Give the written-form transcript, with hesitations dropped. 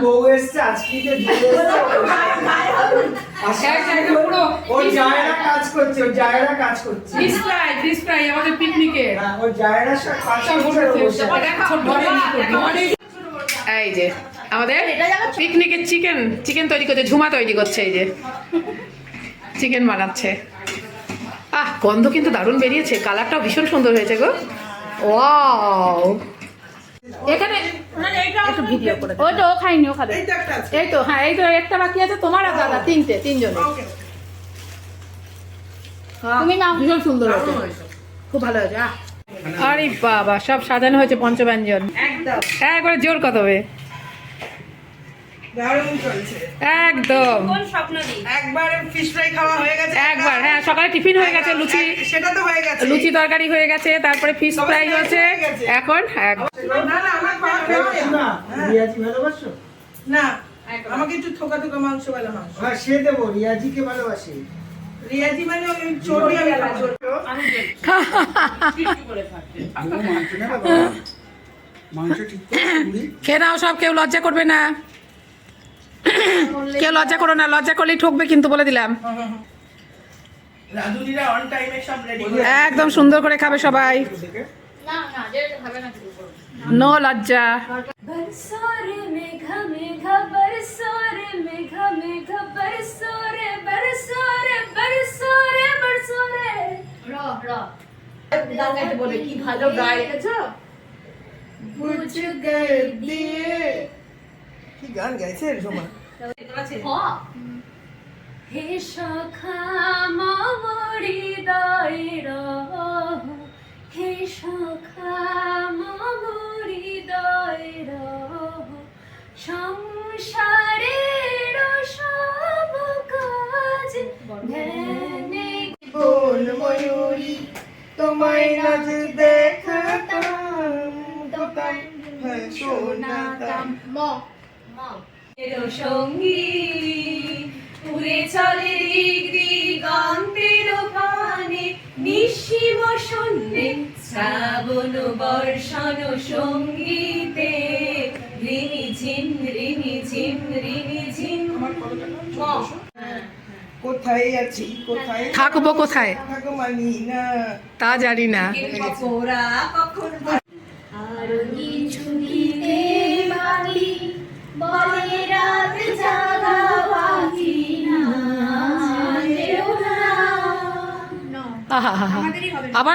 বউ এসছে আজকে ওর জায়গা কাজ করছে, ওর জায়গা কাজ করছে। ফিশ ফ্রাই আমাদের পিকনিকে ওর জায়গা সব এই যে আমাদের পিকনিকের চিকেন তৈরি করছে, ঝুমা তৈরি করছে। এই যে চিকেন বানাচ্ছে। গন্ধ কিন্তু দারুণ বেরিয়েছে, কালারটাও ভীষণ সুন্দর হয়েছে গো। ওয়াও, এখানে একটু ভিডিও করে দাও। ওইটা ও খাইনি, ও খাবে। এই তো হ্যাঁ, এই তো একটা বাকি আছে তোমার আর দাদা, তিনজনে। তুমি না, ভীষণ সুন্দর হয়েছে, খুব ভালো হয়েছে। আরে বাবা, সব সাজানো হয়েছে পঞ্চব্যঞ্জন একদম। একবারে জোর কত হবে, দারুণ চলছে একদম। একবার ফিশ ফ্রাই খাওয়া হয়ে গেছে, একবার হ্যাঁ, সকালে টিফিন হয়ে গেছে, সেটা তো হয়ে গেছে, লুচি তরকারি হয়ে গেছে, তারপরে ফিশ ফ্রাই হয়েছে। এখন না না আমার খাওয়া হয়েছে না। রিয়াজি ভালোবাসো না, আমাকে একটু থোকা থোকা মাংস वाला মাংস। হ্যাঁ সে দেবো, রিয়াজিকে ভালোবাসি। রিয়াজি মানে ওই চর্বি আমি আমি মাংস ঠিক খেয়ে নাও সব, কেউ লজ্জা করবে না, কেউ লজ্জা করো না, লজ্জা করলেই ঠকবে কিন্তু, বলে দিলাম। রাধুনিরা অন টাইমে সব রেডি করে একদম সুন্দর করে খাবে সবাই, নো লজ্জা। बरसोरे मेघा मेघा बरसोरे मेघा मेघा बरसोरे बरसोरे बरसोरे बरसोरे रो रो গানটা বলে কি ভালো গায় দেখেছো বুঝ গয়ে দিয়ে কি গান গাইছে ঝুমা হে সখা মামরি দয়ের হে সখা মামরি দয়ের সংসারের সব কাজ ধ্যানে বল ময়ূরী তোমায় নাচ দেখতাম দোকান হ্যাঁ শোনাতাম সঙ্গী উড়ে চলে দিক দিগন্তের পানে নিশিম শূন্যে শ্রাবণ বর্ষণ সঙ্গীতে রিমি ঝিম রিমি ঝিম রিমি ঝিম। কোথায় আছি কোথায় থাকবো কোথায় থাকো মানি না তা জানি না। ওরা কখন আর ছুটিতে বাকি বলে রাত জাগা বাকি না যেও না। আবার